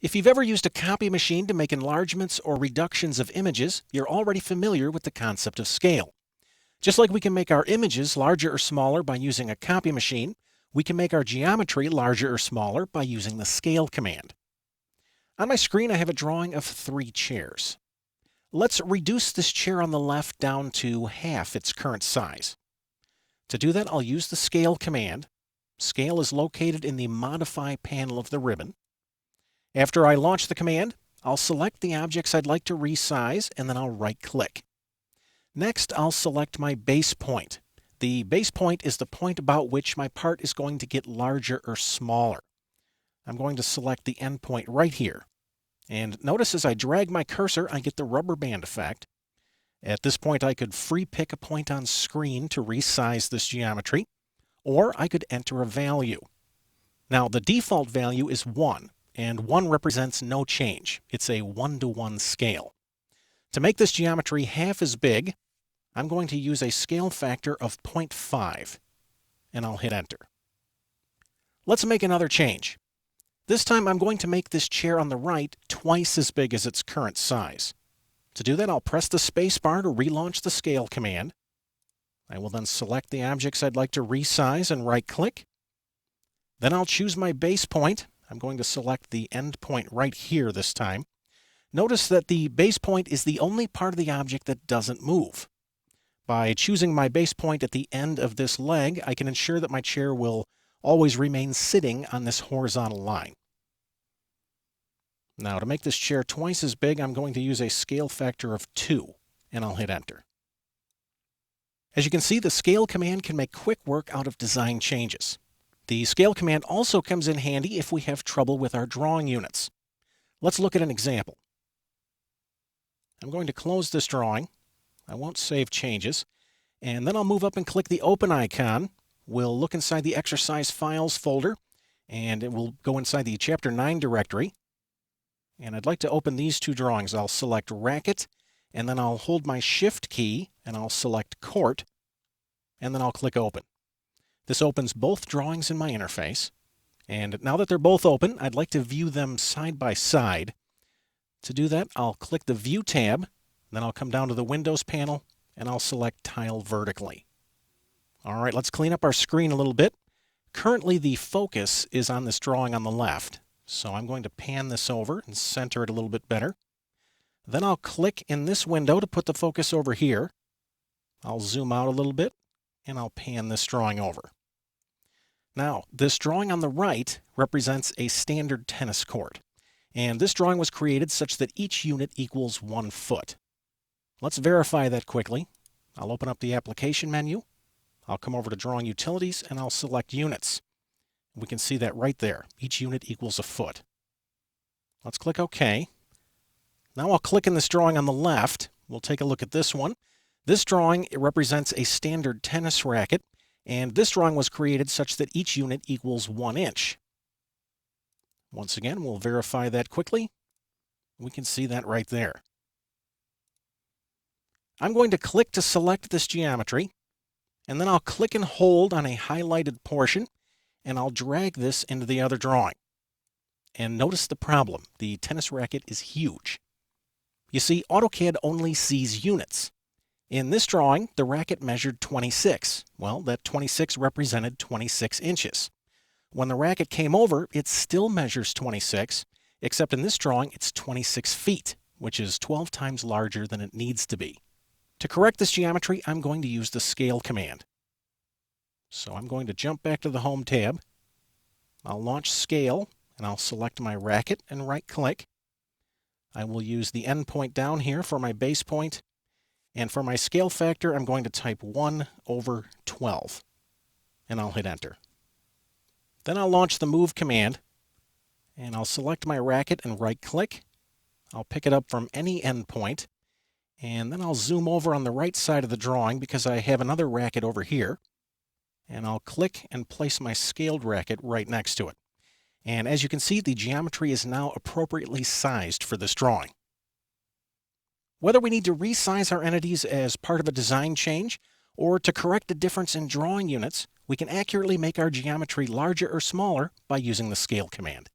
If you've ever used a copy machine to make enlargements or reductions of images, you're already familiar with the concept of scale. Just like we can make our images larger or smaller by using a copy machine, we can make our geometry larger or smaller by using the scale command. On my screen, I have a drawing of 3 chairs. Let's reduce this chair on the left down to half its current size. To do that, I'll use the scale command. Scale is located in the Modify panel of the ribbon. After I launch the command, I'll select the objects I'd like to resize, and then I'll right-click. Next, I'll select my base point. The base point is the point about which my part is going to get larger or smaller. I'm going to select the end point right here. And notice as I drag my cursor, I get the rubber band effect. At this point, I could free pick a point on screen to resize this geometry, or I could enter a value. Now, the default value is 1, and 1 represents no change. It's a 1-to-1 scale. To make this geometry half as big, I'm going to use a scale factor of 0.5, and I'll hit enter. Let's make another change. This time I'm going to make this chair on the right twice as big as its current size. To do that, I'll press the space bar to relaunch the scale command. I will then select the objects I'd like to resize and right-click. Then I'll choose my base point. I'm going to select the end point right here this time. Notice that the base point is the only part of the object that doesn't move. By choosing my base point at the end of this leg, I can ensure that my chair will always remain sitting on this horizontal line. Now, to make this chair twice as big, I'm going to use a scale factor of 2, and I'll hit enter. As you can see, the scale command can make quick work out of design changes. The scale command also comes in handy if we have trouble with our drawing units. Let's look at an example. I'm going to close this drawing. I won't save changes. And then I'll move up and click the Open icon. We'll look inside the Exercise Files folder, and it will go inside the Chapter 9 directory. And I'd like to open these 2 drawings. I'll select Racket, and then I'll hold my Shift key, and I'll select Court, and then I'll click Open. This opens both drawings in my interface. And now that they're both open, I'd like to view them side by side. To do that, I'll click the View tab, then I'll come down to the Windows panel, and I'll select Tile Vertically. All right, let's clean up our screen a little bit. Currently, the focus is on this drawing on the left, so I'm going to pan this over and center it a little bit better. Then I'll click in this window to put the focus over here. I'll zoom out a little bit, and I'll pan this drawing over. Now, this drawing on the right represents a standard tennis court, and this drawing was created such that each unit equals 1 foot. Let's verify that quickly. I'll open up the application menu. I'll come over to Drawing Utilities, and I'll select Units. We can see that right there. Each unit equals 1 foot. Let's click OK. Now I'll click in this drawing on the left. We'll take a look at this one. This drawing represents a standard tennis racket, and this drawing was created such that each unit equals 1 inch. Once again, we'll verify that quickly. We can see that right there. I'm going to click to select this geometry, and then I'll click and hold on a highlighted portion, and I'll drag this into the other drawing. And notice the problem. The tennis racket is huge. You see, AutoCAD only sees units. In this drawing, the racket measured 26. Well, that 26 represented 26 inches. When the racket came over, it still measures 26, except in this drawing, it's 26 feet, which is 12 times larger than it needs to be. To correct this geometry, I'm going to use the Scale command. So I'm going to jump back to the Home tab. I'll launch Scale, and I'll select my racket and right-click. I will use the endpoint down here for my base point. And for my scale factor, I'm going to type 1/12, and I'll hit enter. Then I'll launch the Move command, and I'll select my racket and right-click. I'll pick it up from any endpoint, and then I'll zoom over on the right side of the drawing because I have another racket over here, and I'll click and place my scaled racket right next to it. And as you can see, the geometry is now appropriately sized for this drawing. Whether we need to resize our entities as part of a design change or to correct a difference in drawing units, we can accurately make our geometry larger or smaller by using the Scale command.